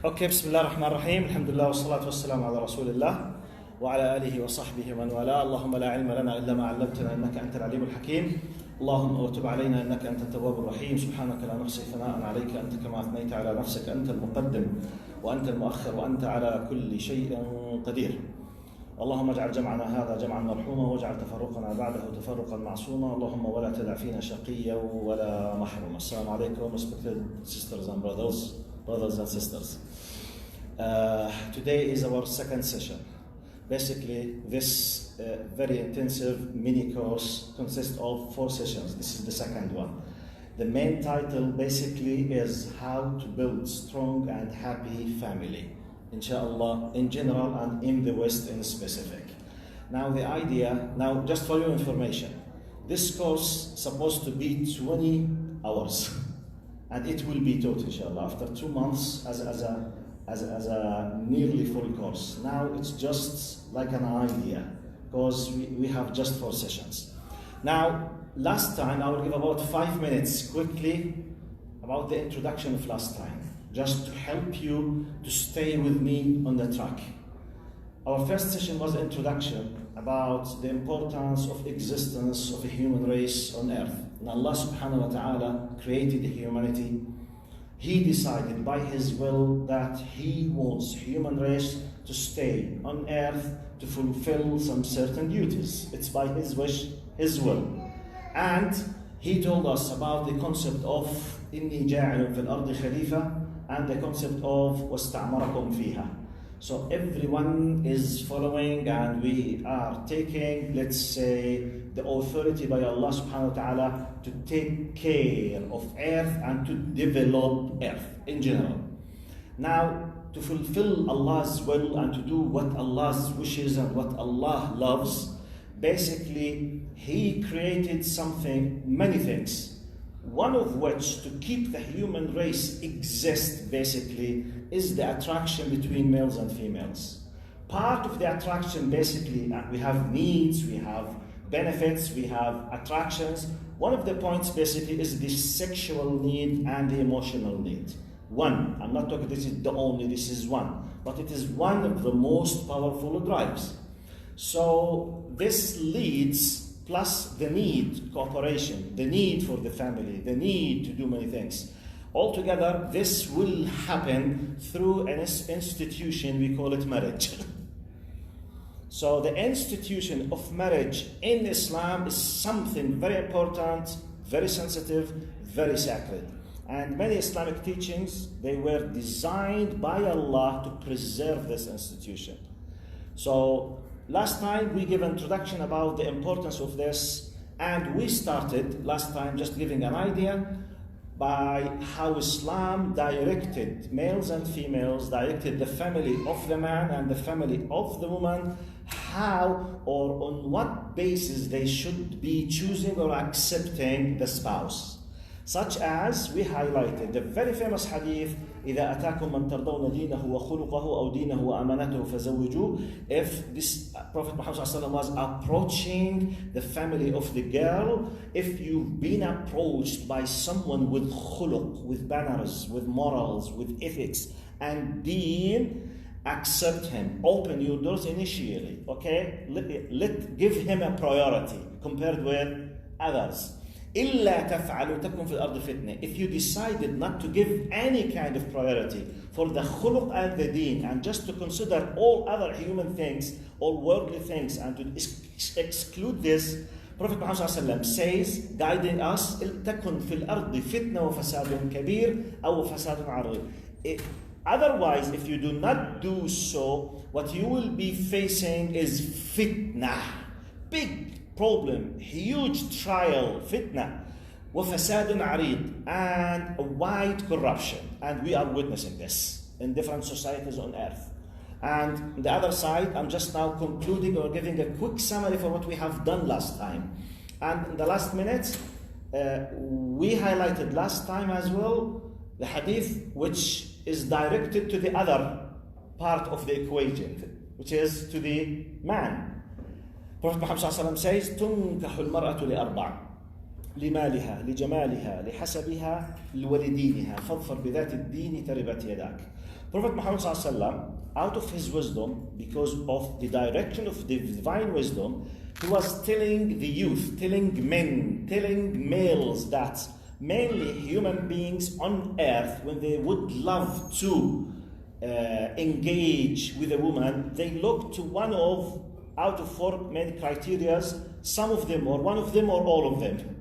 اوكي، بسم الله الرحمن الرحيم. الحمد لله والصلاة والسلام على رسول الله وعلى آله وصحبه ومن والاه. اللهم لا علم لنا إلا ما علمتنا إنك أنت العليم الحكيم. اللهم وتب علينا إنك أنت التواب الرحيم. سبحانك لا نحصي ثناء عليك أنت كما أثنيت على نفسك. أنت المقدم وأنت المؤخر وأنت على كل شيء قدير. اللهم اجعل جمعنا هذا جمعا مرحوما واجعل تفرقنا بعده تفرقا معصوما. اللهم ولا تدع فينا شقيا ولا محروما. السلام عليكم respected sisters and brothers and sisters. Today is our second session. Basically, this very intensive mini course consists of 4 sessions. This is the second one. The main title basically is how to build strong and happy family, inshallah, in general and in the West in specific. Now the idea, just for your information, this course is supposed to be 20 hours and it will be taught inshallah after 2 months as a nearly full course. Now it's just like an idea because we have just 4 sessions. Now last time I will give about 5 minutes quickly about the introduction of last time, just to help you to stay with me on the track. Our first session was introduction about the importance of existence of a human race on earth. And Allah subhanahu wa ta'ala created humanity. He decided by His will that He wants human race to stay on earth to fulfill some certain duties. It's by His wish, His will. And He told us about the concept of إِنِّي جَاعِلٌ فِي الْأَرْضِ خَلِيفَةً and the concept of وَاسْتَعْمَرَكُمْ فِيهَا. So everyone is following and we are taking, let's say, the authority by Allah subhanahu wa ta'ala to take care of earth and to develop earth in general. Now, to fulfill Allah's will and to do what Allah's wishes and what Allah loves, basically He created something, many things. One of which, to keep the human race exist basically, is the attraction between males and females. Part of the attraction basically, we have needs, we have benefits, we have attractions. One of the points basically is the sexual need and the emotional need. One, I'm not talking this is the only, this is one, but it is one of the most powerful drives. So this leads, plus the need, cooperation, the need for the family, the need to do many things. Altogether, this will happen through an institution, we call it marriage. So the institution of marriage in Islam is something very important, very sensitive, very sacred. And many Islamic teachings, they were designed by Allah to preserve this institution. So last time we gave an introduction about the importance of this, and we started last time just giving an idea by how Islam directed males and females, directed the family of the man and the family of the woman, how or on what basis they should be choosing or accepting the spouse. Such as we highlighted the very famous hadith, إِذَا أَتَاكُمْ مَنْ تَرْضَوْنَ دِينَهُ وَخُلُقَهُ أَوْ دِينَهُ وَأَمَانَتَهُ فَزَوِّجُوهُ. If this Prophet Muhammad ﷺ was approaching the family of the girl, if you've been approached by someone with khuluq, with manners, with morals, with ethics and deen, accept him. Open your doors initially, okay? Give him a priority compared with others. إِلَّا تَفْعَلُوا تَكُنْ فِي الْأَرْضِ فِتْنَةً. If you decided not to give any kind of priority for the khuluq and the deen and just to consider all other human things, all worldly things, and to exclude this, Prophet Muhammad ﷺ says, guiding us, تَكُنْ فِي الْأَرْضِ فِتْنَةً وَفَسَادٌ كَبِيرٌ أَوْ فَسَادٌ عَرِيضٌ. Otherwise, if you do not do so, what you will be facing is fitnah, big problem, huge trial, fitna, وَفَسَادٌ عَرِيضٌ, and a wide corruption. And we are witnessing this in different societies on earth. And on the other side, I'm just now concluding or giving a quick summary for what we have done last time. And in the last minutes, we highlighted last time as well the hadith which is directed to the other part of the equation, which is to the man. Prophet Muhammad ﷺ says, تُنْكَحُ الْمَرْأَةُ لِأَرْبَعٍ. لمالها لجمالها لحسبها لولدينها فاظفر بذات الدين تربت يداك. Prophet Muhammad sallallahu alaihi wasallam, out of his wisdom, because of the direction of the divine wisdom, he was telling the youth, telling men, telling males that mainly human beings on earth, when they would love to engage with a woman, they look to one of out of four main criteria, some of them or one of them or all of them.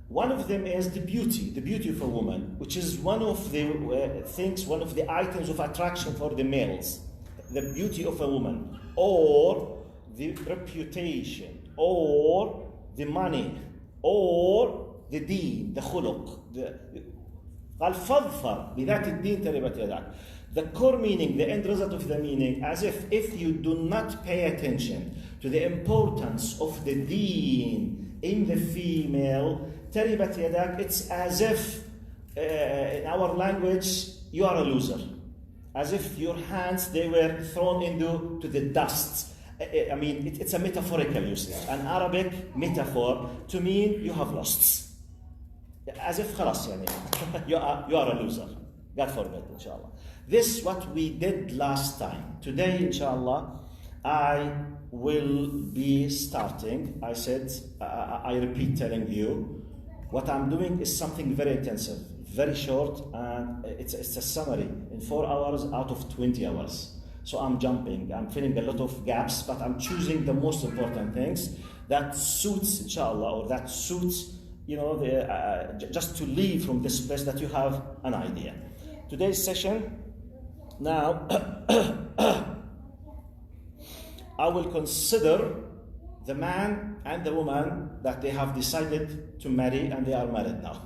One of them is the beauty of a woman, which is one of the things, one of the items of attraction for the males, the beauty of a woman, or the reputation, or the money, or the deen, the khuluq. قال فاظفر بذات الدين تربت يداك. The core meaning, the end result of the meaning, as if you do not pay attention to the importance of the deen in the female, تربت يداك, it's as if in our language you are a loser, as if your hands they were thrown into the dust. I mean, it's a metaphorical usage, an Arabic metaphor to mean you have lost, as if خلاص يعني you are a loser. God forbid, inshallah. This is what we did last time. Today, inshallah, I will be starting. I said, I repeat telling you, what I'm doing is something very intensive, very short, and it's a summary in 4 hours out of 20 hours. So I'm jumping, I'm filling a lot of gaps, but I'm choosing the most important things that suits, inshallah, or that suits, you know, just to leave from this place that you have an idea. Today's session, now, I will consider the man and the woman that they have decided to marry and they are married now.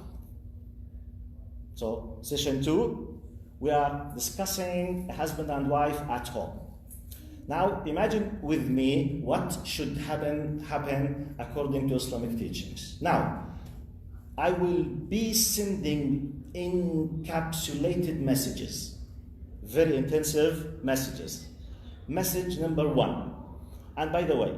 So, session 2, we are discussing a husband and wife at home. Now, imagine with me what should happen according to Islamic teachings. Now, I will be sending encapsulated messages, very intensive messages. Message number 1, and by the way,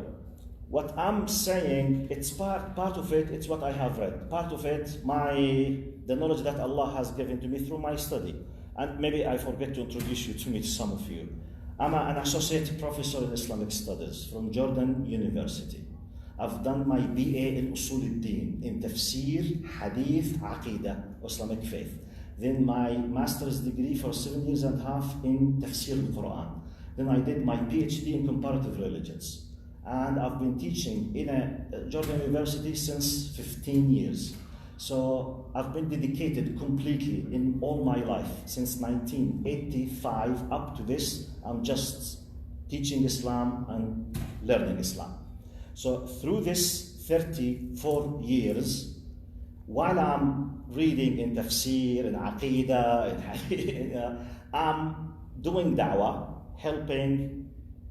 what I'm saying, it's part of it, it's what I have read. Part of it, the knowledge that Allah has given to me through my study. And maybe I forget to introduce you to me to some of you. I'm an associate professor in Islamic studies from Jordan University. I've done my BA in Usul al-Din, in Tafsir, Hadith, Aqidah, Islamic faith. Then my master's degree for 7.5 years in Tafsir al-Quran. Then I did my PhD in comparative religions. And I've been teaching in a Jordan University since 15 years. So I've been dedicated completely in all my life, since 1985 up to this, I'm just teaching Islam and learning Islam. So through this 34 years, while I'm reading in Tafsir, in Aqidah, in Hadith, I'm doing da'wah, helping,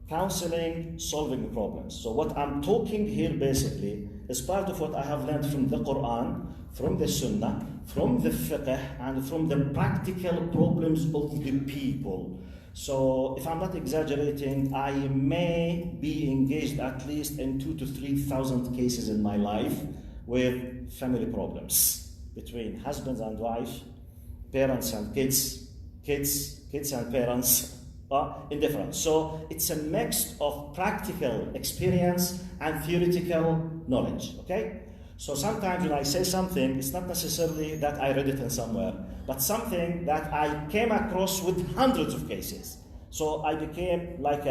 counseling, solving problems. So what I'm talking here basically is part of what I have learned from the Quran, from the Sunnah, from the fiqh, and from the practical problems of the people. So if I'm not exaggerating, I may be engaged at least in 2,000 to 3,000 cases in my life with family problems between husbands and wife, parents and kids, kids and parents, indifferent. So it's a mix of practical experience and theoretical knowledge, okay? So sometimes when I say something, it's not necessarily that I read it in somewhere, but something that I came across with hundreds of cases. So I became like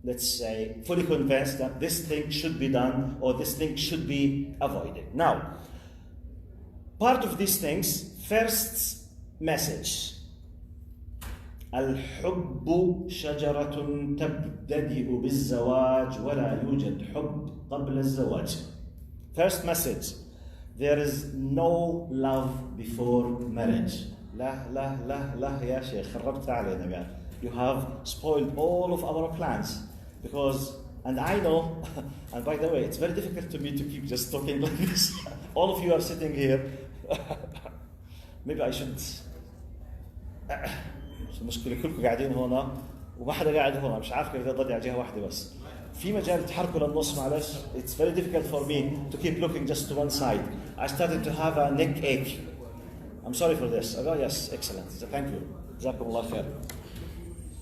let's say, fully convinced that this thing should be done or this thing should be avoided. Now, part of these things, first message. الحب شجرة تبتدئ بالزواج ولا يوجد حب قبل الزواج. First message, there is no love before marriage. لا لا لا لا يا شيخ خربت علينا قال. You have spoiled all of our plans because, and I know, and by the way, it's very difficult to me to keep just talking like this. All of you are sitting here. Maybe I should. المشكلة كلكم قاعدين هنا وما حدا قاعد هنا مش عارف كيف بدي أضل على جهة واحدة بس في مجال تحركوا للنص معلش. It's very difficult for me to keep looking just to one side. I started to have a neck ache. I'm sorry for this. Oh yes, excellent. Thank you. جزاكم الله خير.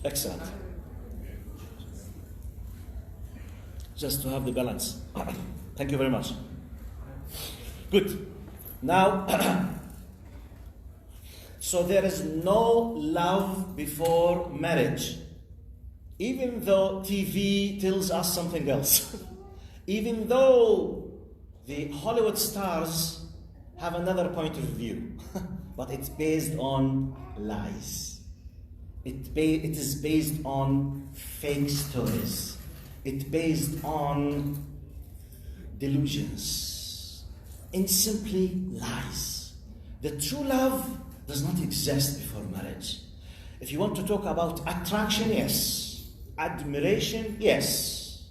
Excellent. Just to have the balance. Thank you very much. Good. Now, so there is no love before marriage. Even though TV tells us something else. Even though the Hollywood stars have another point of view. But it's based on lies. It is based on fake stories. It's based on delusions. And simply lies. The true love does not exist before marriage. If you want to talk about attraction, yes. Admiration, yes.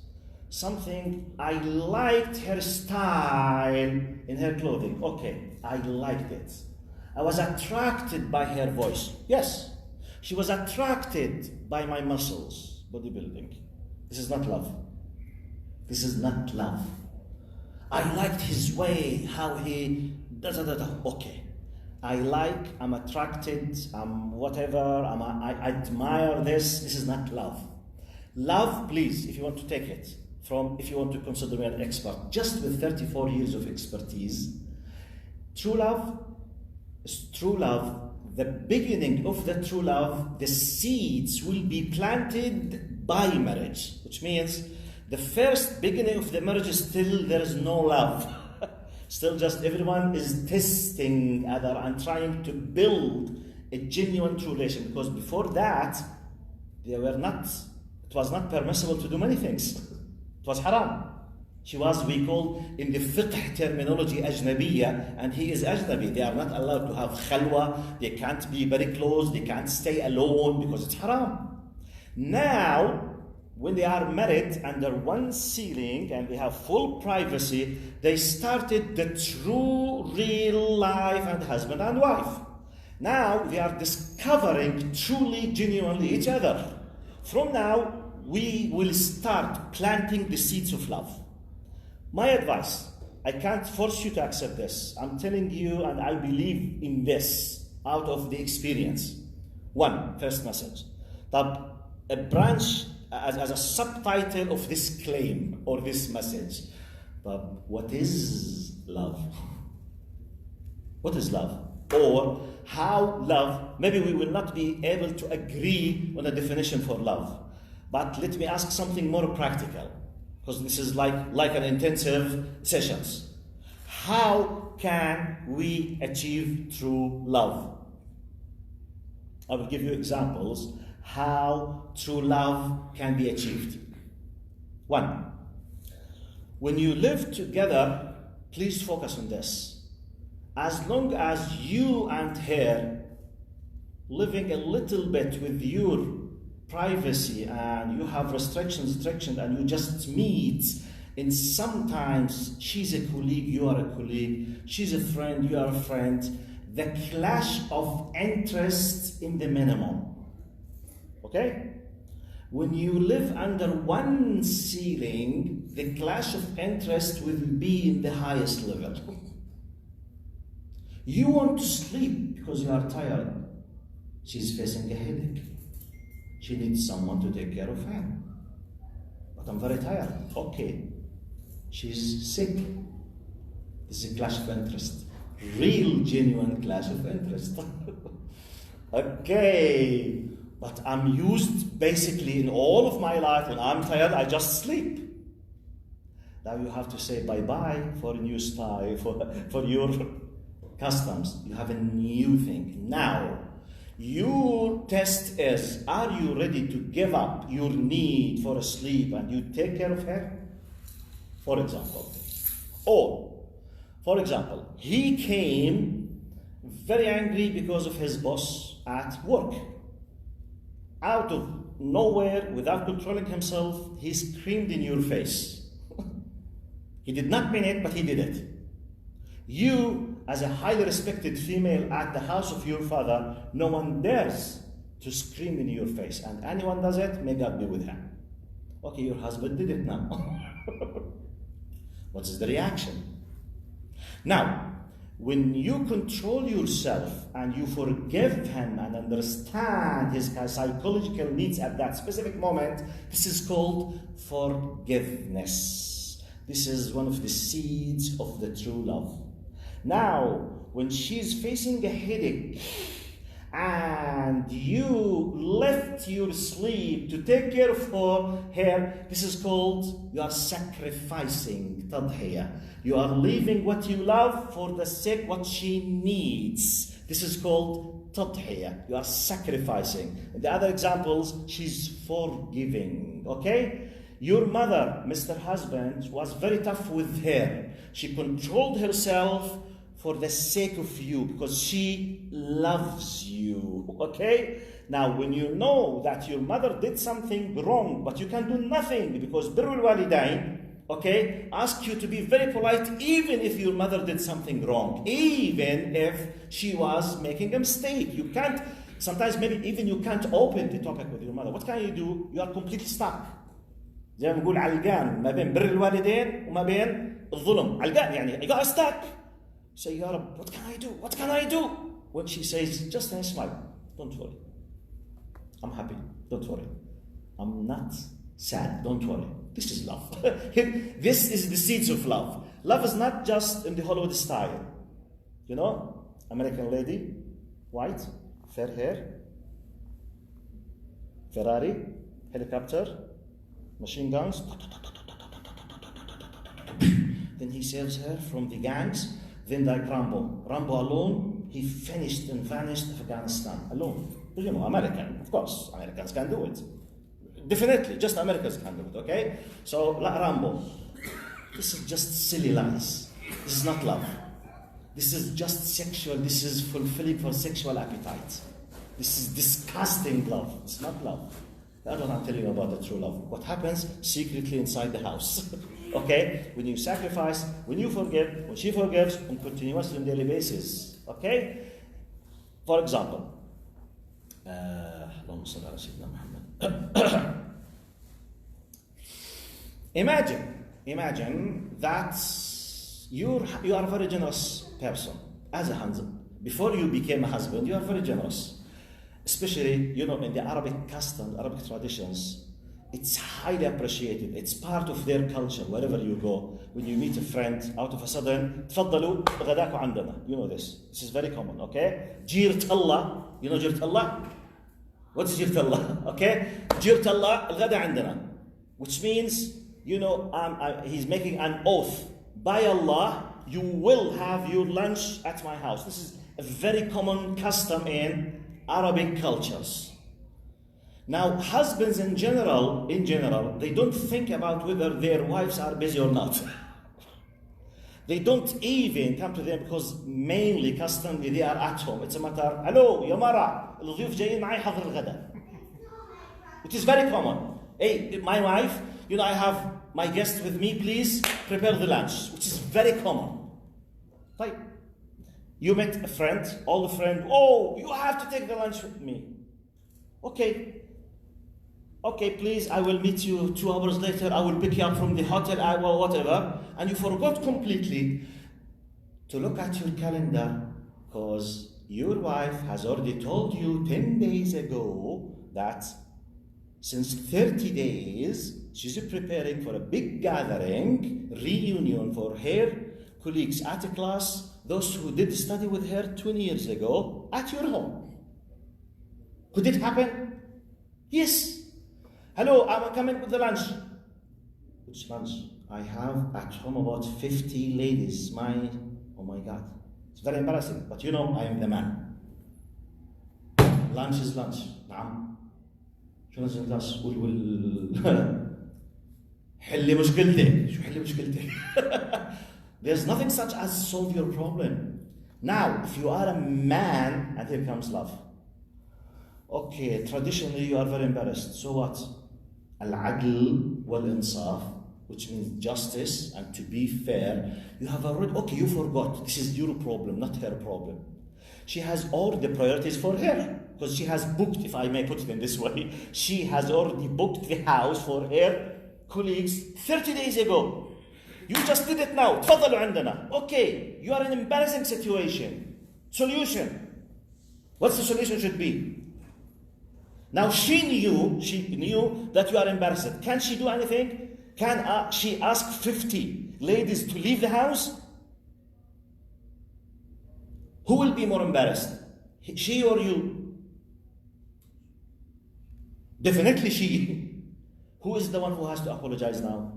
Something, I liked her style in her clothing. Okay, I liked it. I was attracted by her voice. Yes. She was attracted by my muscles. Bodybuilding. This is not love. This is not love. I liked his way, how he da-da-da-da. Okay. I'm attracted, I'm whatever, I admire this. This is not love. Love, please, if you want to take it if you want to consider me an expert, just with 34 years of expertise, true love is true love. The beginning of the true love, the seeds will be planted by marriage, which means the first beginning of the marriage is still there is no love. Still just everyone is testing other and trying to build a genuine true relation, because before that, it was not permissible to do many things. It was haram. She was, we call in the fiqh terminology, ajnabiyya, and he is ajnabi. They are not allowed to have khalwa, they can't be very close, they can't stay alone because it's haram. Now, when they are married under one ceiling and they have full privacy, they started the true, real life and husband and wife. Now they are discovering truly, genuinely each other. From now, we will start planting the seeds of love. My advice, I can't force you to accept this. I'm telling you, and I believe in this out of the experience. First message. A branch as a subtitle of this claim or this message. What is love? What is love? Or how love, maybe we will not be able to agree on a definition for love. But let me ask something more practical, because this is like an intensive sessions. How can we achieve true love? I will give you examples how true love can be achieved. 1, when you live together, please focus on this. As long as you and her living a little bit with your privacy and you have restrictions and you just meet, and sometimes she's a colleague, you are a colleague, she's a friend, you are a friend, the clash of interest in the minimum. Okay? When you live under one ceiling, the clash of interest will be in the highest level. You want to sleep because you are tired. She's facing a headache. She needs someone to take care of her. But I'm very tired. Okay. She's sick. This is a clash of interest. Real, genuine clash of interest. Okay. But I'm used basically in all of my life, when I'm tired, I just sleep. Now you have to say bye-bye for a new style, for your customs. You have a new thing. Now, your test is, are you ready to give up your need for a sleep and you take care of her? For example. Or, for example, he came very angry because of his boss at work. Out of nowhere, without controlling himself, he screamed in your face. He did not mean it, but he did it. You, as a highly respected female at the house of your father, no one dares to scream in your face. And anyone does it, may God be with him. Okay, your husband did it now. What is the reaction? Now, when you control yourself and you forgive him and understand his psychological needs at that specific moment, this is called forgiveness. This is one of the seeds of the true love. Now, when she's facing a headache and you left your sleep to take care of her, this is called you are sacrificing, tadhiya. You are leaving what you love for the sake what she needs. This is called tadhiya. You are sacrificing. In the other examples, she's forgiving. Okay? Your mother, Mr. Husband, was very tough with her. She controlled herself for the sake of you, because she loves you, okay? Now, when you know that your mother did something wrong, but you can do nothing, because birrul walidain, okay, ask you to be very polite, even if your mother did something wrong, even if she was making a mistake. You can't, sometimes maybe even you can't open the topic with your mother. What can you do? You are completely stuck. زي ما نقول علقان ما بين بر الوالدين وما بين الظلم. علقان يعني you are stuck. Say, Ya Rab, what can I do? What can I do? When she says, just a smile, don't worry. I'm happy, don't worry. I'm not sad, don't worry. This is love. This is the seeds of love. Love is not just in the Hollywood style. You know, American lady, white, fair hair, Ferrari, helicopter, machine guns. Then he saves her from the gangs. Then like Rambo. Rambo alone, he finished and vanished Afghanistan alone. You know, American, of course, Americans can do it. Definitely, just Americans can do it, okay? So, like Rambo, this is just silly lies. This is not love. This is just sexual, this is fulfilling for sexual appetite. This is disgusting love. It's not love. That's what I'm telling you about the true love. What happens secretly inside the house. Okay? When you sacrifice, when you forgive, when she forgives, on continuous and daily basis. Okay? For example, imagine that you are a very generous person as a husband. Before you became a husband, you are very generous. Especially, you know, in the Arabic customs, Arabic traditions, it's highly appreciated. It's part of their culture. Wherever you go, when you meet a friend, out of a sudden, تفضلوا غداكم عندنا. You know this. This is very common, okay? جيرة الله. You know جيرة الله? What's جيرة الله? Okay? جيرة الله الغدا عندنا. Which means, you know, he's making an oath. By Allah, you will have your lunch at my house. This is a very common custom in Arabic cultures. Now, husbands in general, they don't think about whether their wives are busy or not. They don't even come to them because mainly, customly, they are at home. It's a matter, hello, يا مرة, الضيوف جايين معي حضر الغداء. It is very common. Hey, my wife, you know, I have my guest with me, please prepare the lunch, which is very common. Right? You met a friend, old friend, oh, you have to take the lunch with me. Okay, please, I will meet you 2 hours later. I will pick you up from the hotel, or whatever. And you forgot completely to look at your calendar because your wife has already told you 10 days ago that since 30 days, she's preparing for a big gathering, reunion for her colleagues at a class, those who did study with her 20 years ago at your home. Could it happen? Yes. Hello, I'm coming with the lunch. Which lunch? I have at home about 50 ladies. Oh my God. It's very embarrassing, but you know I am the man. Lunch is lunch. نعم. شو لازم lunch؟ حلي مشكلتك. شو حلي مشكلتك؟ There's nothing such as solve your problem. Now, if you are a man, and here comes love. Okay, traditionally you are very embarrassed. So what? Al-adl wal-insaf, which means justice and to be fair. You have already, okay, you forgot. This is your problem, not her problem. She has all the priorities for her, because she has booked, if I may put it in this way, she has already booked the house for her colleagues 30 days ago. You just did it now. تفضلوا عندنا. Okay, you are in an embarrassing situation. Solution. What's the solution should be? Now she knew that you are embarrassed. Can she do anything? Can she ask 50 ladies to leave the house? Who will be more embarrassed? She or you? Definitely she. Who is the one who has to apologize now?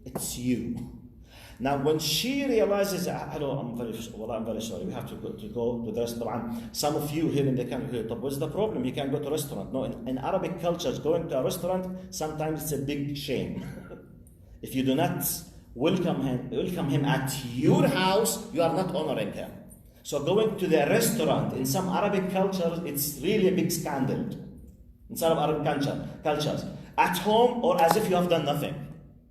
It's you. Now when she realizes, hello, I'm very sorry, we have to go to the restaurant. Some of you here in the country, what's the problem? You can't go to a restaurant. No, in Arabic cultures, going to a restaurant, sometimes it's a big shame. If you do not welcome him at your house, you are not honoring him. So going to the restaurant, in some Arabic cultures, it's really a big scandal. In some Arabic cultures. At home, or as if you have done nothing.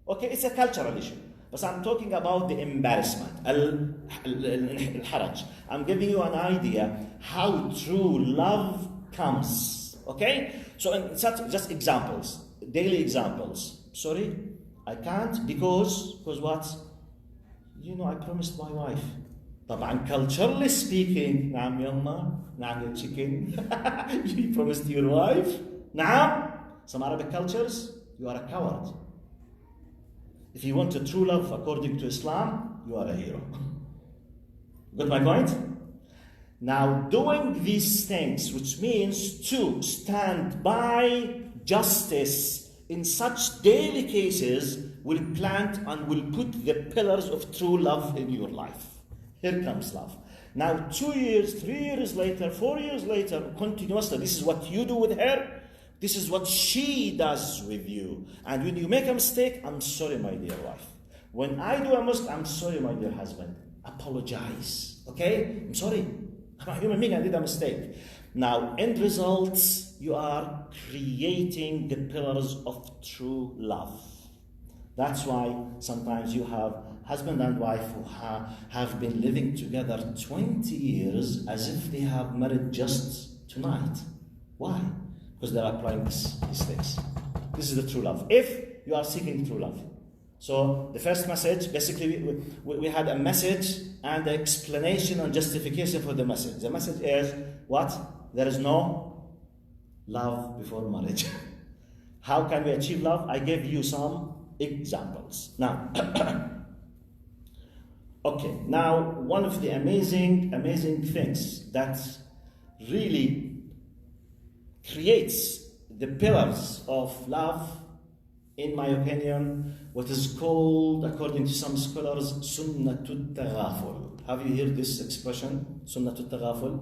Okay, it's a cultural issue. But I'm talking about the embarrassment, al-haraj. I'm giving you an idea how true love comes. Okay? So in such just examples, daily examples. Sorry, I can't because what? You know, I promised my wife. طبعا culturally speaking, نعم يما, نعم يا chicken. You promised your wife. نعم. Some Arabic cultures, you are a coward. If you want a true love according to Islam, you are a hero. Got my point? Now, doing these things, which means to stand by justice in such daily cases, will plant and will put the pillars of true love in your life. Here comes love. Now, 2 years, 3 years later, 4 years later, continuously, this is what you do with her. This is what she does with you. And when you make a mistake, I'm sorry, my dear wife. When I do a mistake, I'm sorry, my dear husband. Apologize. Okay? I'm sorry. I'm a human being, I did a mistake. Now, end results, you are creating the pillars of true love. That's why sometimes you have husband and wife who have been living together 20 years as if they have married just tonight. Why? Because they are applying these things. This is the true love. If you are seeking true love. So the first message, basically we had a message and an explanation and justification for the message. The message is what? There is no love before marriage. How can we achieve love? I gave you some examples. Now, okay, now one of the amazing things that really creates the pillars of love, in my opinion, what is called, according to some scholars, sunnatul taghaful. Have you heard this expression, sunnatul taghaful?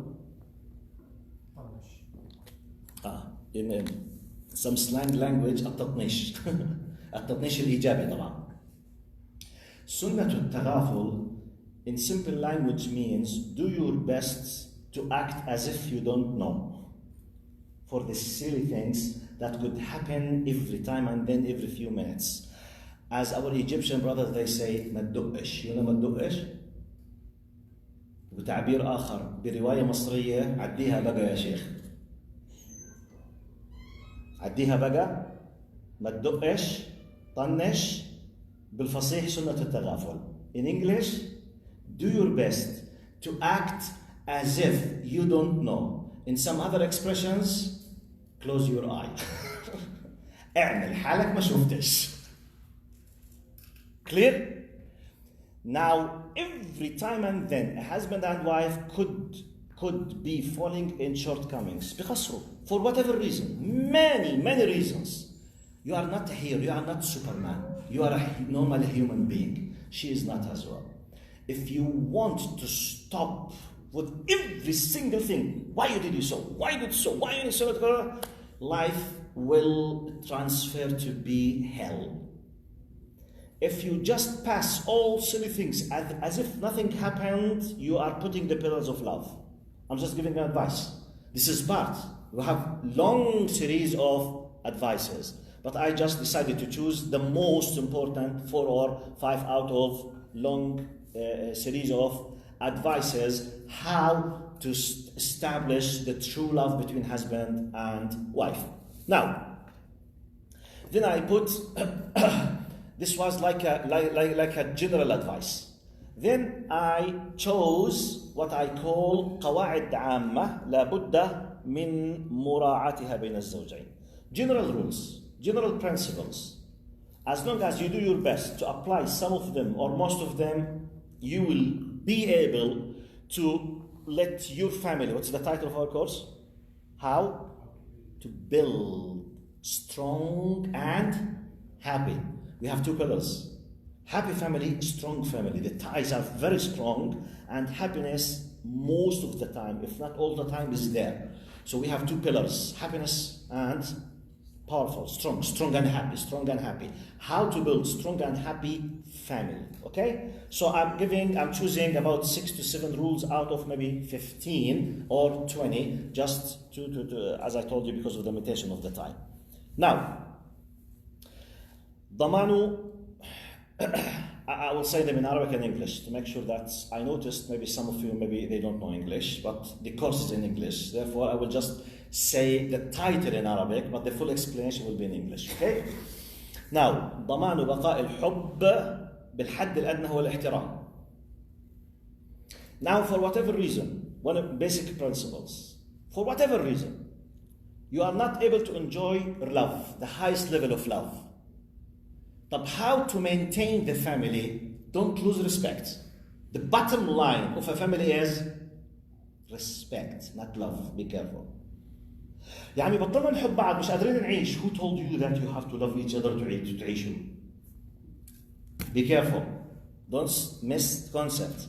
In some slang language, التطنيش. التطنيش الإيجابي طبعا. Sunnatul taghaful, in simple language, means do your best to act as if you don't know. For the silly things that could happen every time and then every few minutes. As our Egyptian brothers, they say, ما تدقش. You know ما تدقش? بتعبير آخر برواية مصرية، عديها بقى يا شيخ. عديها بقى، ما تدقش، طنش، بالفصيح سنة التغافل. In English, do your best to act as if you don't know. In some other expressions, close your eye. اعمل حالك ما شفتش. Clear? Now, every time and then, a husband and wife could be falling in shortcomings. بقصروا, for whatever reason, many reasons. You are not a hero, you are not Superman. You are a normal human being. She is not as well. If you want to stop with every single thing, why did you so? Why did so? Why did you so? Life will transfer to be hell. If you just pass all silly things as if nothing happened, you are putting the pillars of love. I'm just giving advice. This is part. We have long series of advices, but I just decided to choose the most important 4 or 5 out of long series of advices how to establish the true love between husband and wife. Now, Then I put, this was like a general advice. Then I chose what I call قواعد عامة لابد من مراعاتها بين الزوجين. General rules, general principles. As long as you do your best to apply some of them or most of them, you will be able to let your family, what's the title of our course? How to build strong and happy. We have two pillars. Happy family, strong family. The ties are very strong, and happiness most of the time, if not all the time, is there. So we have two pillars, happiness and powerful, strong and happy. How to build strong and happy family, okay? So I'm choosing about 6 to 7 rules out of maybe 15 or 20, just to as I told you, because of the limitation of the time. Now, ضمانه, I will say them in Arabic and English to make sure that I noticed maybe some of you, maybe they don't know English, but the course is in English. Therefore, I will just say the title in Arabic, but the full explanation will be in English, okay? Now, ضمان بقاء الحب بالحد الأدنى هو الاحترام. Now, for whatever reason, one of the basic principles, for whatever reason, you are not able to enjoy love, the highest level of love. But how to maintain the family? Don't lose respect. The bottom line of a family is respect, not love. Be careful. يعني بطلنا نحب بعض مش قادرين نعيش. Who told you that you have to love each other to تعيشوا? Be careful. Don't miss the concept.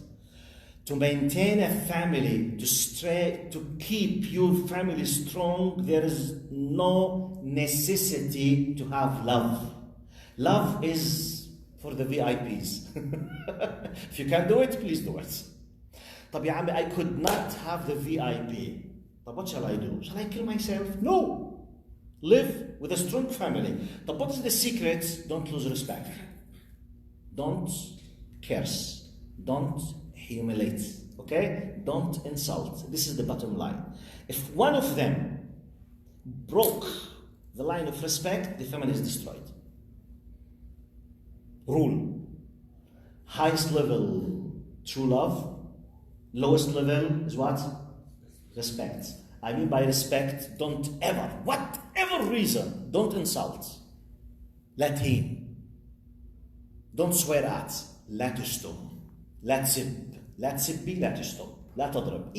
To maintain a family, to keep your family strong, there is no necessity to have love. Love is for the VIPs. If you can do it, please do it. طب يا عمي, I could not have the VIP. طب what shall I do? Shall I kill myself? No. Live with a strong family. But what is the secret? Don't lose respect. Don't curse. Don't humiliate. Okay? Don't insult. This is the bottom line. If one of them broke the line of respect, the family is destroyed. Rule. Highest level, true love. Lowest level is what? Respect. I mean by respect, don't ever, whatever reason, don't insult. لا تهين. Don't swear at. لا تشتم. لا تسب. لا تسبي. لا تشتم. لا تضرب.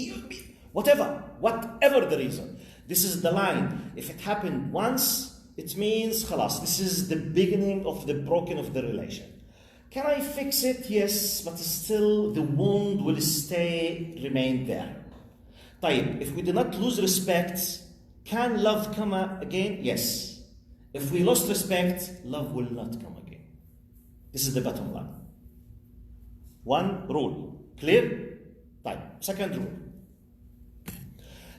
Whatever the reason. This is the line. If it happened once, it means خلاص, this is the beginning of the broken of the relation. Can I fix it? Yes, but still the wound will remain there. طيب, if we do not lose respect, can love come again? Yes. If we lost respect, love will not come again. This is the bottom line. One rule. Clear? طيب, second rule.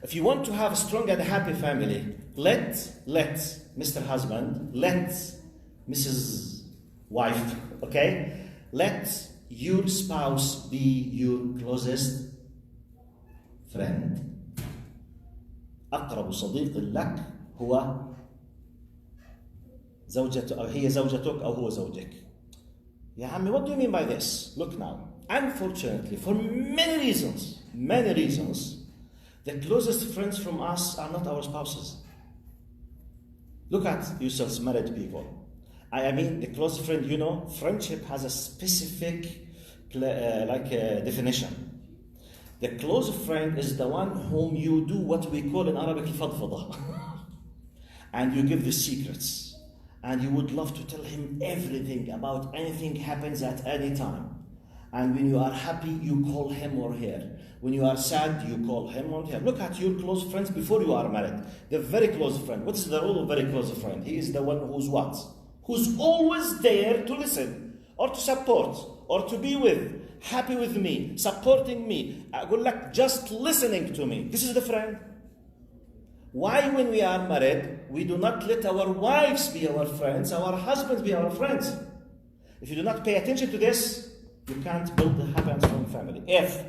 If you want to have a strong and happy family, let Mr. Husband, let Mrs. Wife, okay? Let your spouse be your closest friend. أقرب صديق لك هو زوجته أو هي زوجتك أو هو زوجك. يا عمي, what do you mean by this? Look now. Unfortunately, for many reasons, the closest friends from us are not our spouses. Look at yourselves, married people. I mean, the close friend, you know, friendship has a specific definition. The close friend is the one whom you do what we call in Arabic الفضفضة. And you give the secrets. And you would love to tell him everything about anything happens at any time. And when you are happy, you call him or her. When you are sad, you call him or her. Look at your close friends before you are married. The very close friend. What is the role of very close friend? He is the one who's what? Who's always there to listen or to support or to be with, happy with me, supporting me. أقول لك, just listening to me. This is the friend. Why, when we are married, we do not let our wives be our friends, our husbands be our friends? If you do not pay attention to this, you can't build a happy and strong family. If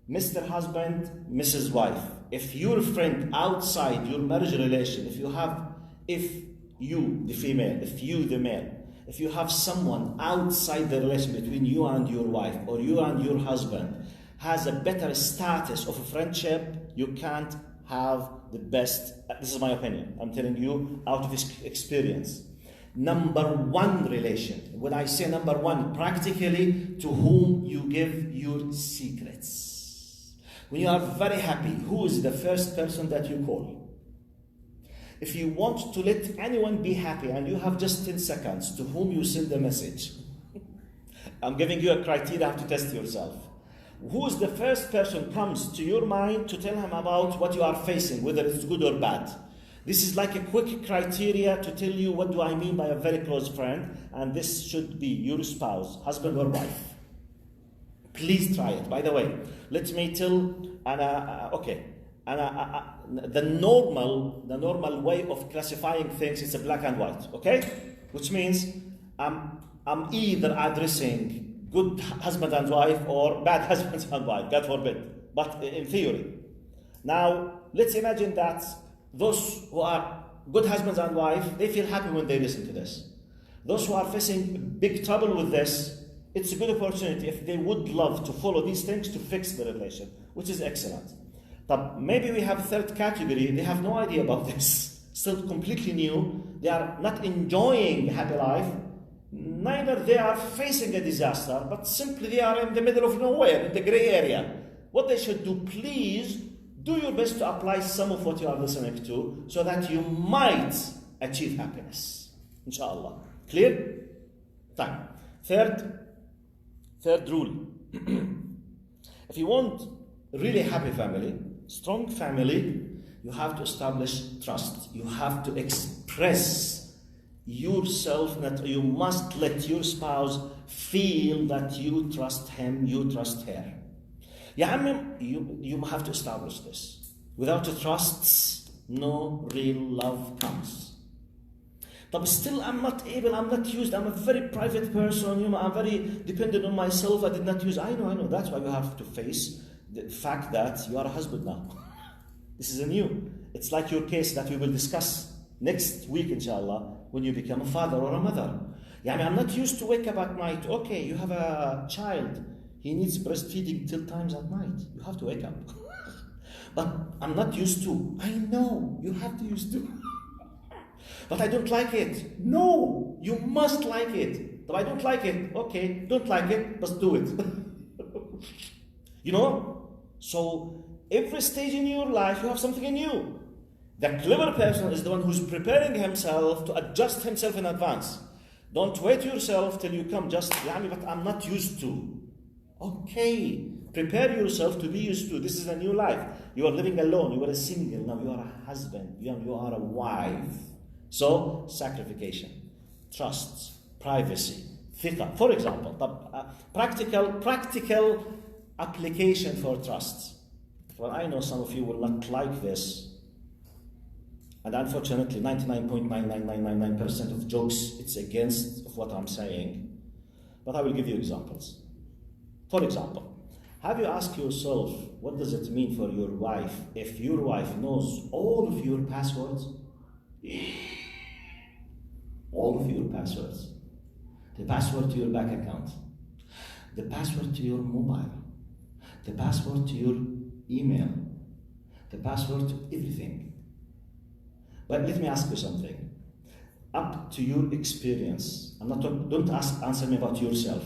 Mr. Husband, Mrs. Wife, if your friend outside your marriage relation, if you, the female, if you, the male, if you have someone outside the relation between you and your wife or you and your husband has a better status of a friendship, you can't have the best. This is my opinion. I'm telling you out of experience. Number one relation. When I say number one, practically to whom you give your secrets. When you are very happy, who is the first person that you call? If you want to let anyone be happy and you have just 10 seconds, to whom you send a message? I'm giving you a criteria to test yourself. Who is the first person comes to your mind to tell him about what you are facing, whether it's good or bad? This is like a quick criteria to tell you what do I mean by a very close friend, and this should be your spouse, husband or wife. Please try it. By the way, let me tell, the normal way of classifying things is a black and white, okay? Which means I'm either addressing good husband and wife or bad husband and wife, God forbid, but in theory. Now, let's imagine that those who are good husbands and wife, they feel happy when they listen to this. Those who are facing big trouble with this, it's a good opportunity if they would love to follow these things to fix the relation, which is excellent. But maybe we have a third category, they have no idea about this, still completely new, they are not enjoying a happy life, neither they are facing a disaster, but simply they are in the middle of nowhere, in the gray area. What they should do, please do your best to apply some of what you are listening to so that you might achieve happiness. Inshallah. Clear? Time. Third rule. If you want a really happy family, strong family, you have to establish trust. You have to express yourself, that you must let your spouse feel that you trust him, you trust her. You have to establish this. Without a trust, no real love comes. But still, I'm not used, I'm a very private person, I'm very dependent on myself, I did not use, I know, that's why you have to face the fact that you are a husband now. This is a new, it's like your case that we will discuss next week, inshallah, when you become a father or a mother. I'm not used to wake up at night. Okay, you have a child, he needs breastfeeding till times at night. You have to wake up. But I'm not used to. I know, you have to used to. But I don't like it. No, you must like it. But I don't like it. Okay, don't like it, but do it. So every stage in your life, you have something new. The clever person is the one who's preparing himself to adjust himself in advance. Don't wait yourself till you come just, but I'm not used to. Okay, prepare yourself to be used to. This is a new life. You are living alone. You are a single. Now you are a husband. You are a wife. So, sacrification, trust, privacy, thiqa. For example, practical application for trust. Well, I know some of you will not like this. And unfortunately, 99.99999% of jokes, it's against of what I'm saying. But I will give you examples. For example, have you asked yourself, what does it mean for your wife if your wife knows all of your passwords? All of your passwords. The password to your bank account. The password to your mobile. The password to your email. The password to everything. But let me ask you something. Up to your experience. Don't answer me about yourself.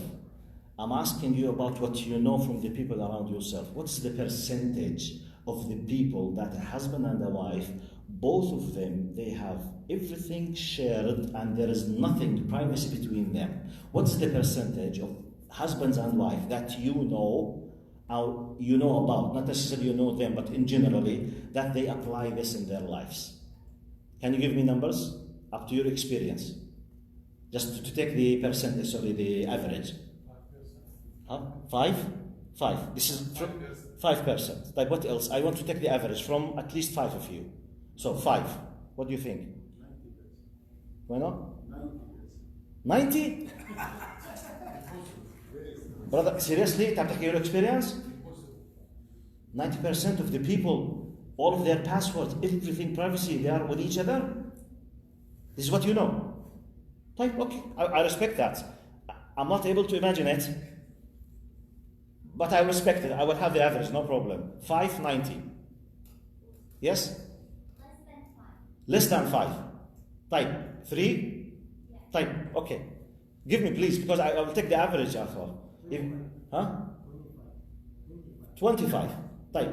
I'm asking you about what you know from the people around yourself. What's the percentage of the people that a husband and a wife, both of them, they have everything shared and there is nothing privacy between them? What's the percentage of husbands and wife that you know about, not necessarily you know them, but in generally, that they apply this in their lives? Can you give me numbers? Up to your experience. Just to take the percentage, the average. 5? This is 5%. Like what else? I want to take the average from at least 5 of you. So 5. What do you think? 90%. Why not? 90? Brother, seriously? Take your experience? 90% of the people, all of their passwords, everything privacy, they are with each other? This is what you know. Type, okay, I respect that. I'm not able to imagine it, but I respect it. I will have the average, no problem. 590. Yes? Less than 5. Type 3. Yeah. Type, okay. Give me please, because I will take the average after. Huh? 25. Type.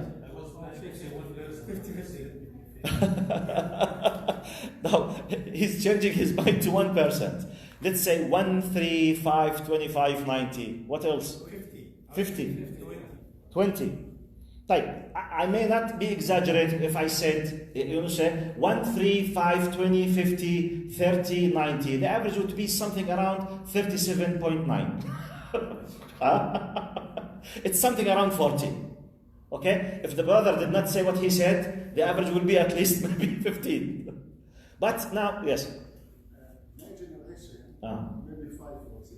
Now, he's changing his mind to 1%. Let's say 1, 3, 5, 25, 90. What else? 50. 20. Type. I may not be exaggerating if I said, say 1, 3, 5, 20, 50, 30, 90. The average would be something around 37.9. It's something around 40. Okay? If the brother did not say what he said, the average will be at least maybe 15. But now, yes. My generation, maybe 5 or 6.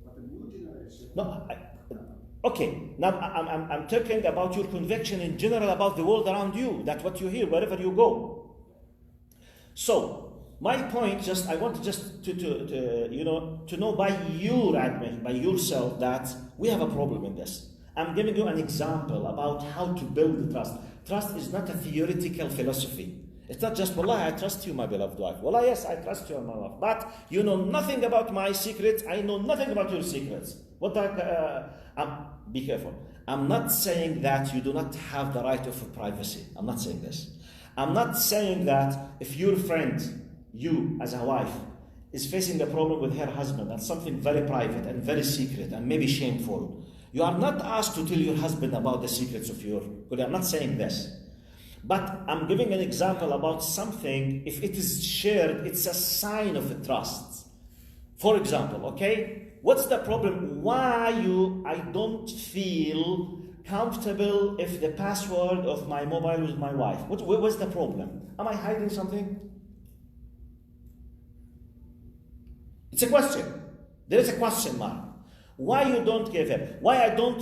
But the new generation. No, okay. Now I'm talking about your conviction in general about the world around you. That's what you hear wherever you go. So my point, I want to know by your admission, by yourself, that we have a problem in this. I'm giving you an example about how to build trust. Trust is not a theoretical philosophy. It's not just, Wallah, I trust you, my beloved wife. Wallah, yes, I trust you, my wife. But you know nothing about my secrets. I know nothing about your secrets. Be careful. I'm not saying that you do not have the right of privacy. I'm not saying this. I'm not saying that if your friend, you as a wife, is facing a problem with her husband and something very private and very secret and maybe shameful, you are not asked to tell your husband about the secrets of your... I'm not saying this. But I'm giving an example about something, if it is shared, it's a sign of trust. For example, okay? What's the problem? Why I don't feel comfortable if the password of my mobile is my wife? What's the problem? Am I hiding something? It's a question. There is a question mark. Why you don't give it? Why I don't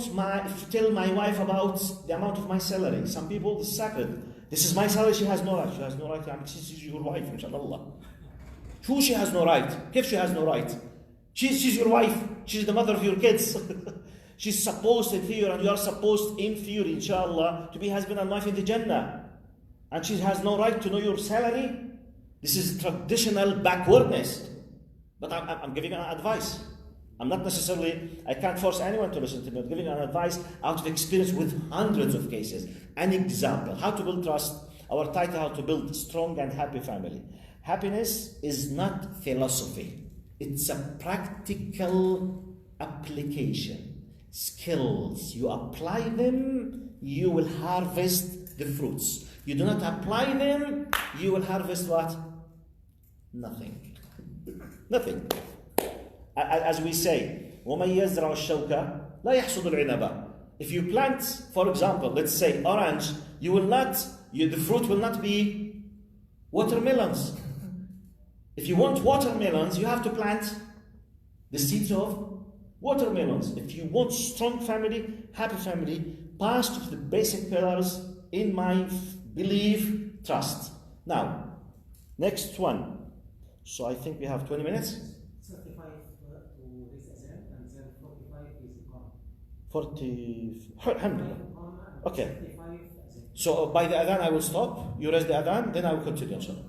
tell my wife about the amount of my salary? Some people, this is sacred. This is my salary, she has no right. She has no right. She's your wife, inshallah. Who she has no right? If she has no right? She's your wife. She's the mother of your kids. She's supposed in theory, and you are supposed in theory, inshallah, to be husband and wife in the Jannah. And she has no right to know your salary? This is traditional backwardness. But I'm giving an advice. I'm not necessarily, I can't force anyone to listen to me. I'm giving an advice out of experience with hundreds of cases. An example, how to build trust. Our title, how to build a strong and happy family. Happiness is not philosophy. It's a practical application. Skills. You apply them, you will harvest the fruits. You do not apply them, you will harvest what? Nothing. Nothing. As we say, وَمَنْ يَزْرَعُ الشَّوْكَ لَا يَحْصُدُ الْعِنَبَ. If you plant, for example, let's say orange, the fruit will not be watermelons. If you want watermelons, you have to plant the seeds of watermelons. If you want strong family, happy family, pass to the basic pillars in my belief, trust. Now, next one. So I think we have 20 minutes. 35 to this azan, and then 45 is Iqamah. 40. Alhamdulillah. Okay. So by the adhan I will stop. You raise the adhan, then I will continue, inshallah.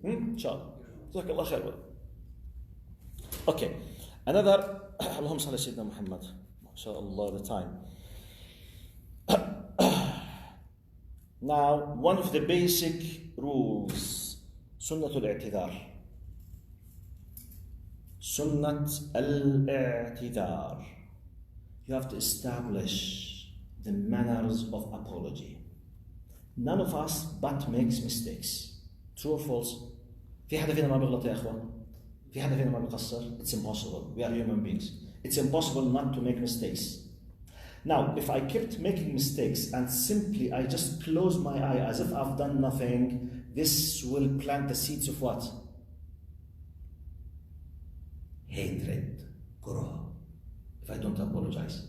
Inshallah. Jazakallah khair. Okay. Another. Allahumma salli Sayyidina Muhammad. MashaAllah, the time. Now, one of the basic rules, Sunnatul I'tidar. Sunnat al-i'tidar. You have to establish the manners of apology. None of us but makes mistakes. True or false? في حدا فينا ما بيغلط يا اخوان؟ في حدا فينا ما بيقصر؟ It's impossible. We are human beings. It's impossible not to make mistakes. Now, if I kept making mistakes and simply I just close my eye as if I've done nothing, this will plant the seeds of what? Hatred, kurah. If I don't apologize.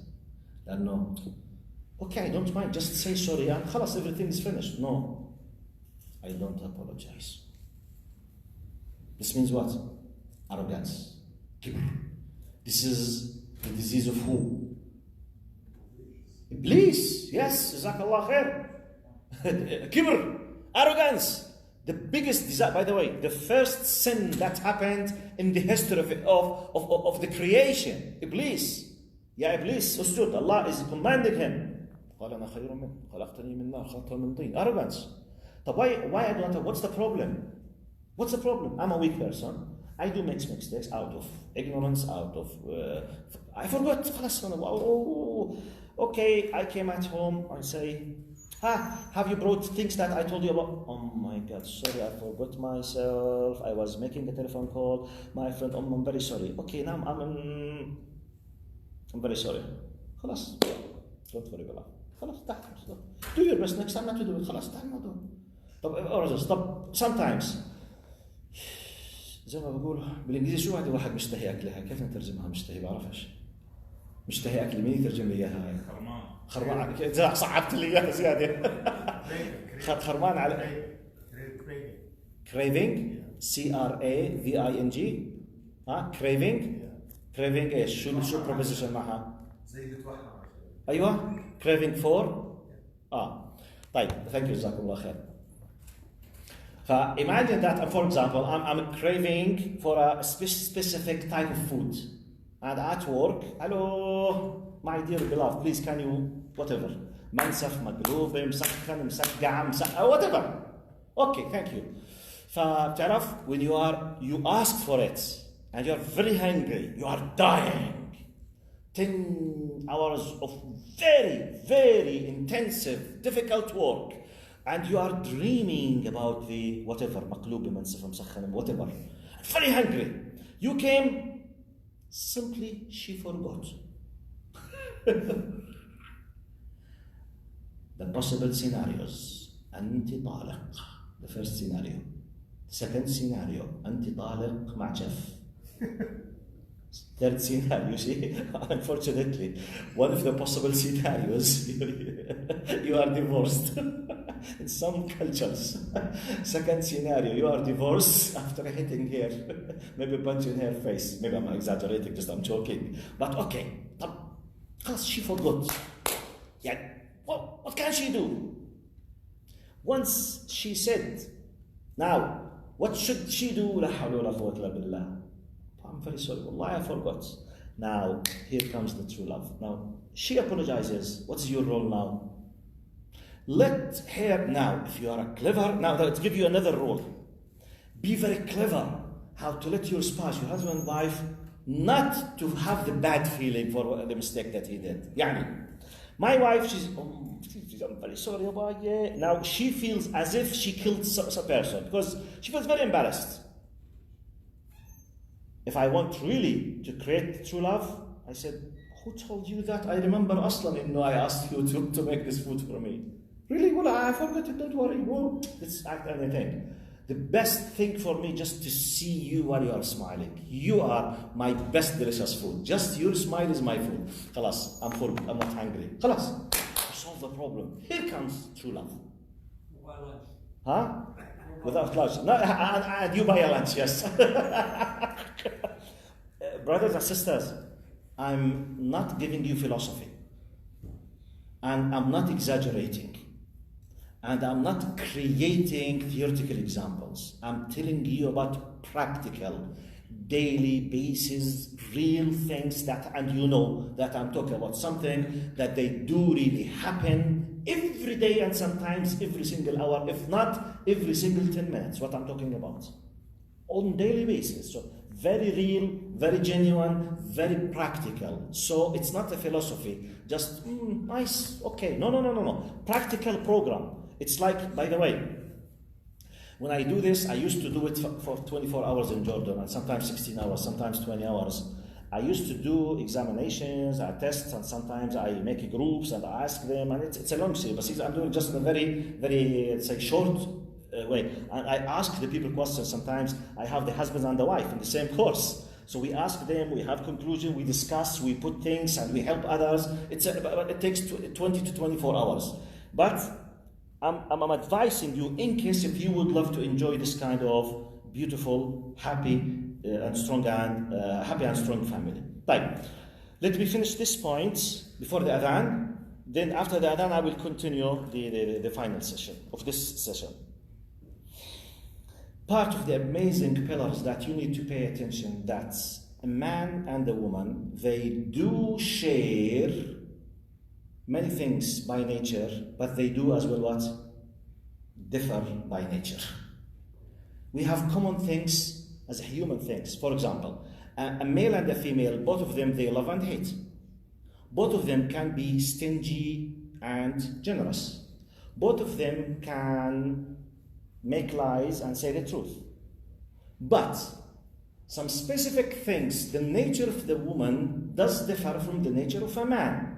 Then no. Okay, I don't mind, just say sorry and khalas, everything is finished. No, I don't apologize. This means what? Arrogance. Kibr. This is the disease of who? Iblis. Yes, Jazakallah khair. Kibr. Arrogance. The biggest desire, by the way, the first sin that happened in the history of the creation. Iblis. Ya Iblis, usjud. Allah is commanding him. Arrogance. But why I don't know? What's the problem? What's the problem? I'm a weak person. I do make mistakes out of ignorance, out of... I forgot. Okay, I came at home. I say, have you brought things that I told you about? Oh my God, sorry, I forgot myself. I was making a telephone call. My friend, I'm very sorry. Okay, now I'm very sorry. خلاص. Don't worry about it. خلاص تعال. Do your best next time not to do it. خلاص تعال الموضوع. طب sometimes زي ما بقول بالانجليزي شو واحد مشتهي اكلها كيف نترجمها مشتهي بعرفش مشتهي اكل مين يترجم لي اياها خرمان صعبت لي اياها زياده خرمان على craving CRAVING craving ايش شو proposition معها زي بتوحى ايوه craving for طيب thank you جزاكم الله خير. Imagine that, for example, I'm craving for a specific type of food, and at work, hello, my dear beloved, please can you whatever, منسف مقلوب مسخن مسقع whatever. Okay, thank you. فبتعرف when you ask for it and you're very hungry, you are dying. 10 hours of very, very intensive, difficult work. And you are dreaming about the whatever, مقلوب منسف مسخن, whatever. Very hungry. You came, simply she forgot. The possible scenarios. أنت طالق. The first scenario. Second scenario. أنت طالق مع شف. Third scenario, see, unfortunately, one of the possible scenarios, you are divorced in some cultures. Second scenario, you are divorced after hitting her, maybe punching her face. Maybe I'm exaggerating, just I'm joking. But okay, because she forgot. Yeah, what can she do? Once she said, now, what should she do? La hawla wa la quwwata illa billah. I'm very sorry, Wallah, I forgot. Now, here comes the true love. Now, she apologizes. What's your role now? Let her, now, if you are clever, now let's give you another rule. Be very clever how to let your spouse, your husband and wife, not to have the bad feeling for the mistake that he did. Yani, my wife, she's I'm very sorry about it. Now, she feels as if she killed a person because she feels very embarrassed. If I want really to create true love, I said, who told you that? I remember Aslan, I asked you to make this food for me. Really? Well, I forgot it, don't worry. Well, let's act anything. The best thing for me just to see you while you are smiling. You are my best delicious food. Just your smile is my food. Khalas, I'm not hungry. Khalas, solve the problem. Here comes true love. Huh? Without lunch. No, and you buy a lunch, yes. Brothers and sisters, I'm not giving you philosophy. And I'm not exaggerating. And I'm not creating theoretical examples. I'm telling you about practical, daily basis, real things that, and you know that I'm talking about something that they do really happen every day and sometimes every single hour, if not every single 10 minutes, what I'm talking about. On daily basis. So very real, very genuine, very practical. So it's not a philosophy, just nice, okay. No. Practical program. It's like, by the way, when I do this, I used to do it for 24 hours in Jordan, and sometimes 16 hours, sometimes 20 hours. I used to do examinations, tests, and sometimes I make groups and I ask them, and it's a long series. I'm doing just in a very, very, it's a short way. And I ask the people questions. Sometimes I have the husband and the wife in the same course. So we ask them, we have conclusion, we discuss, we put things, and we help others. It takes 20 to 24 hours. But I'm advising you, in case if you would love to enjoy this kind of beautiful, happy and strong family. طيب. Let me finish this point before the adhan. Then after the adhan, I will continue the final session of this session. Part of the amazing pillars that you need to pay attention, that a man and a woman, they do share many things by nature, but they do as well what? Differ by nature. We have common things as human things. For example, a male and a female, both of them, they love and hate. Both of them can be stingy and generous. Both of them can make lies and say the truth. But some specific things, the nature of the woman does differ from the nature of a man.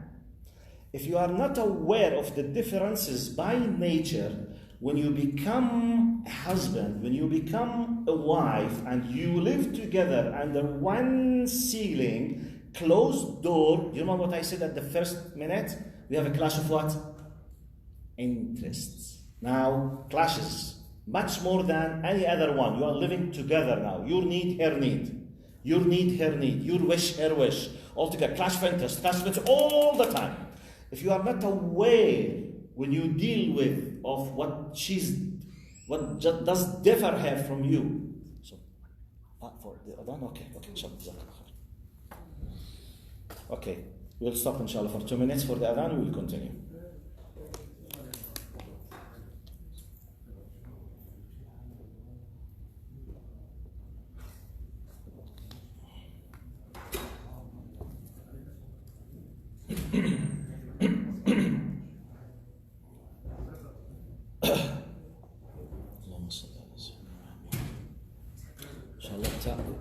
If you are not aware of the differences by nature, when you become a husband, when you become a wife, and you live together under one ceiling, closed door, you remember what I said at the first minute? We have a clash of what? Interests. Now, clashes, much more than any other one. You are living together now. Your need, her need. Your need, her need. Your wish, her wish. All together, clash of interest, clash of interest, all the time. If you are not aware when you deal with of what does differ her from you. So, for the adhan, okay, inshallah. Okay, we'll stop inshallah for 2 minutes for the adhan. We will continue.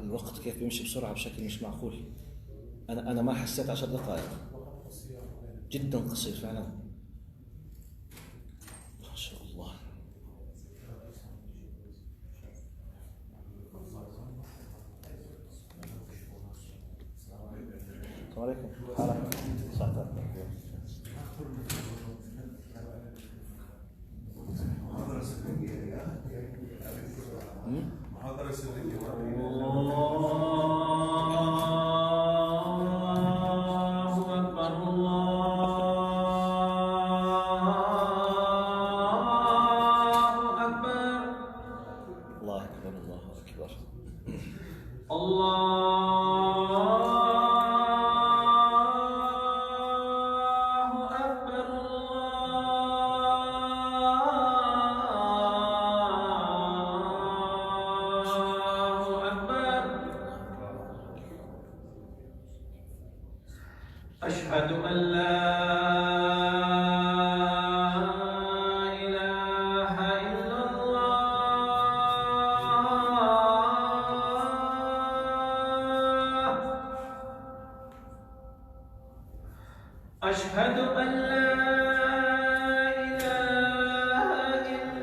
الوقت كيف بيمشي بسرعة بشكل مش معقول. أنا ما حسيت 10 دقائق. جدا قصير فعلا. ما شاء الله. السلام عليكم. محاضرة سرية. أشهد أن لا إله إلا الله أشهد أن لا إله إلا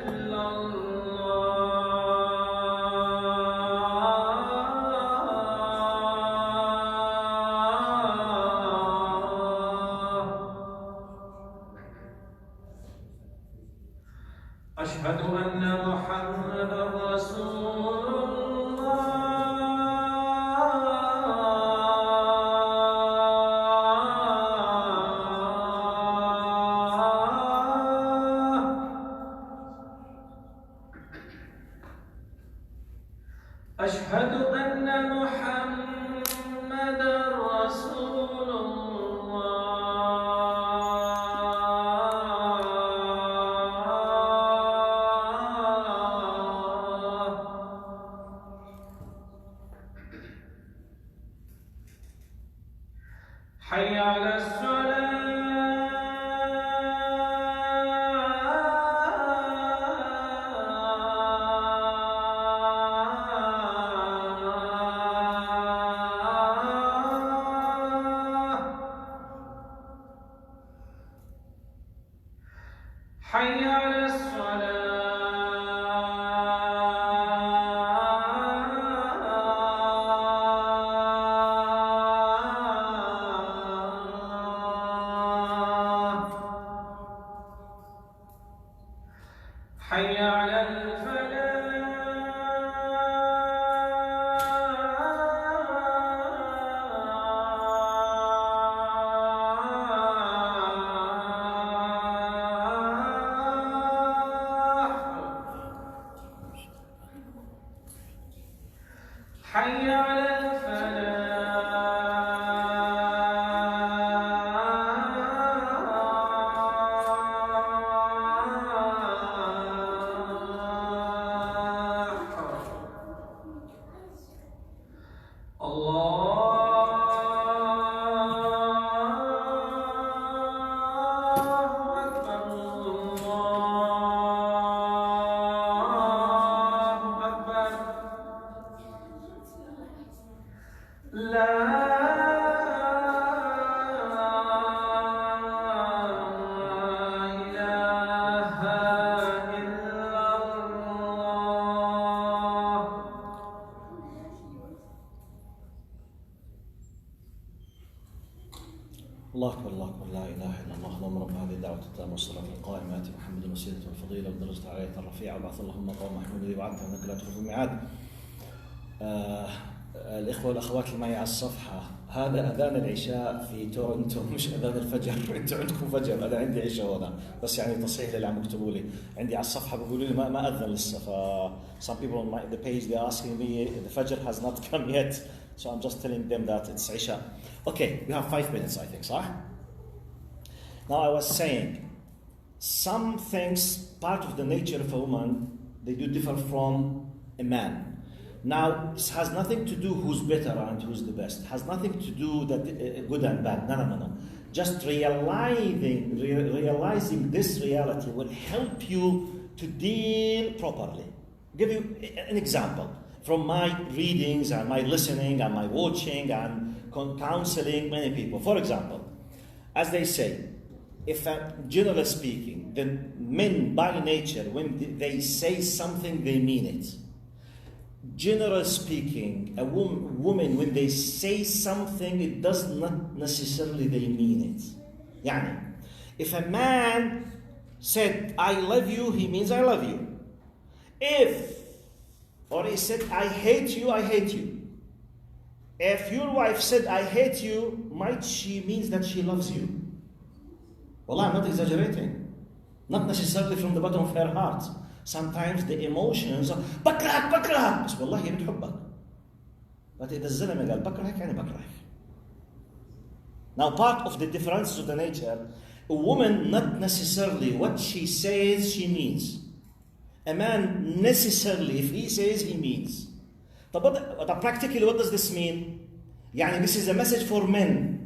أشهد أن محمدًا رسول الله أشهد أن محمدًا رسول حي على الصلاة حي على الصلاة حي على الله أكبر الله أكبر لا إله إلا الله اللهم رب هذه الدعوة التامة والصلاة القائمة آت محمد الوسيلة والفضيلة والدرجة العالية الرفيعة وبعث اللهم مقام محمود الذي وعدته إنك لا تخلف الميعاد. الإخوة والأخوات اللي معي على الصفحة، هذا أذان العشاء في تورنتو مش أذان الفجر. أنتوا عندكم فجر، أنا عندي عشاء هنا، بس يعني تصحيح اللي عم يكتبوا لي عندي على الصفحة بيقولوا لي ما أذن لسه. some people on the page they're asking me the fajr has not come yet, so I'm just telling them that it's Isha. Okay, we have 5 minutes I think, صح? Now I was saying some things, part of the nature of a woman, they do differ from a man. Now, this has nothing to do who's better and who's the best. It has nothing to do that good and bad. No. Just realizing this reality will help you to deal properly. I'll give you an example from my readings and my listening and my watching and counseling many people. For example, as they say, if generally speaking, the men by nature, when they say something, they mean it. Generally speaking, a woman, when they say something, it does not necessarily they mean it. Yani, if a man said, I love you, he means I love you. Or he said, I hate you, I hate you. If your wife said, I hate you, might she means that she loves you? Well, I'm not exaggerating. Not necessarily from the bottom of her heart. Sometimes the emotions are بكرهك بس والله هي بتحبك. But إذا الزلمة قال بكرهك يعني بكرهك. Now part of the differences of the nature, a woman not necessarily what she says she means. A man necessarily if he says he means. But practically what does this mean? يعني this is a message for men.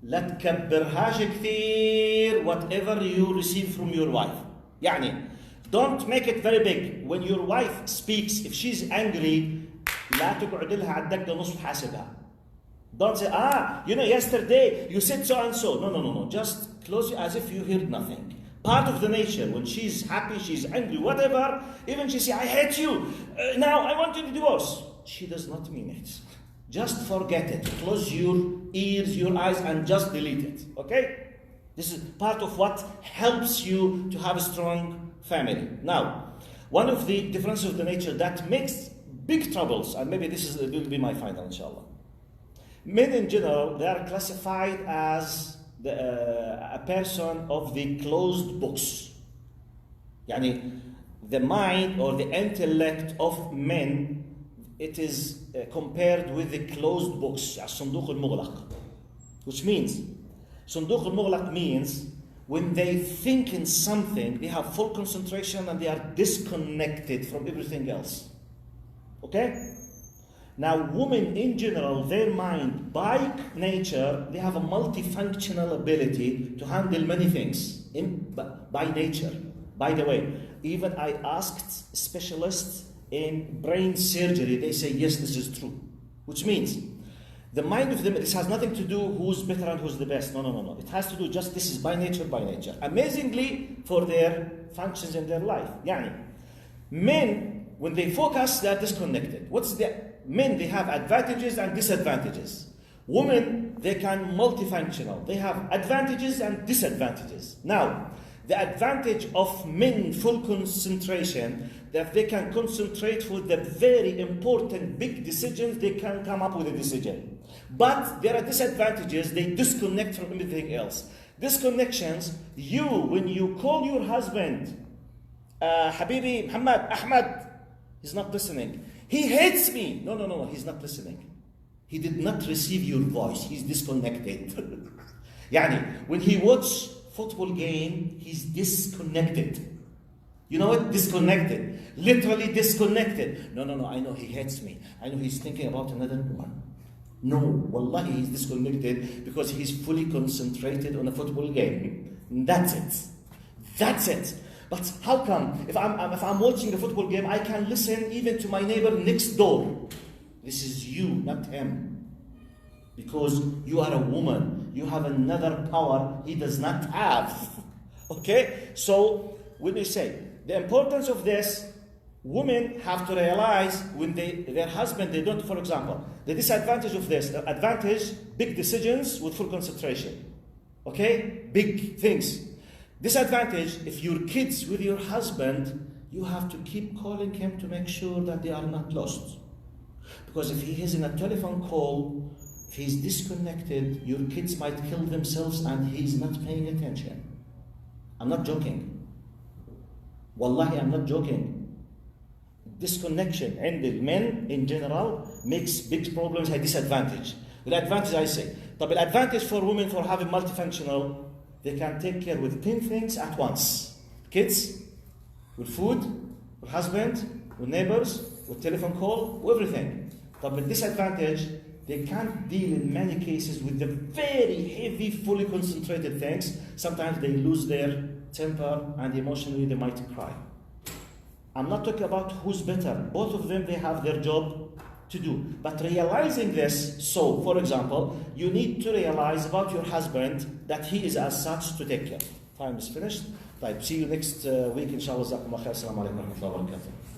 لا تكبرهاش كثير whatever you receive from your wife. يعني don't make it very big. When your wife speaks, if she's angry, لا تقعد لها على الدقة نص حاسبها. Don't say, yesterday you said so and so. No. Just close it as if you heard nothing. Part of the nature, when she's happy, she's angry, whatever, even she say, I hate you, now I want you to divorce. She does not mean it. Just forget it. Close your ears, your eyes, and just delete it. Okay? This is part of what helps you to have a strong family. Now, one of the differences of the nature that makes big troubles, and maybe this will be my final, inshallah. Men in general, they are classified as a person of the closed books. Yani, the mind or the intellect of men, it is compared with the closed books, الصندوق المغلق. Which means, صندوق المغلق means when they think in something, they have full concentration and they are disconnected from everything else. Okay? Now, women in general, their mind, by nature, they have a multifunctional ability to handle many things by nature. By the way, even I asked specialists in brain surgery, they say, yes, this is true. Which means, the mind of them, this has nothing to do who's better and who's the best. No. It has to do just this is by nature. Amazingly, for their functions in their life. Yani, men, when they focus, they are disconnected. Men, they have advantages and disadvantages. Women, they can multifunctional. They have advantages and disadvantages. Now, the advantage of men, full concentration, that they can concentrate for the very important big decisions, they can come up with a decision. But there are disadvantages, they disconnect from everything else. Disconnections, when you call your husband, Habibi, Muhammad, Ahmad, he's not listening. He hates me. No, he's not listening. He did not receive your voice. He's disconnected. Yani, when he watches football game, he's disconnected. You know what? Disconnected. Literally disconnected. No, I know he hates me. I know he's thinking about another one. No, wallahi, he's disconnected because he's fully concentrated on a football game. That's it. That's it. But how come? If I'm watching a football game, I can listen even to my neighbor next door. This is you, not him. Because you are a woman. You have another power he does not have. Okay? So, when we say, the importance of this, women have to realize when their husband, they don't, for example, the disadvantage of this, the advantage, big decisions with full concentration. Okay? Big things. Disadvantage, if your kids with your husband, you have to keep calling him to make sure that they are not lost. Because if he is in a telephone call, if he's disconnected, your kids might kill themselves and he's not paying attention. I'm not joking. Wallahi, I'm not joking. Disconnection and the men in general makes big problems and disadvantage. The advantage I say, but the advantage for women for having multifunctional, they can take care with 10 things at once. Kids, with food, with husband, with neighbors, with telephone call, with everything. But with disadvantage, they can't deal in many cases with the very heavy, fully concentrated things. Sometimes they lose their temper and emotionally they might cry. I'm not talking about who's better. Both of them, they have their job to do. But realizing this, so for example, you need to realize about your husband that he is as such to take care. Time is finished. Right, see you next week inshallah. Assalamu alaikum wa rahmatullahi wa barakatuh.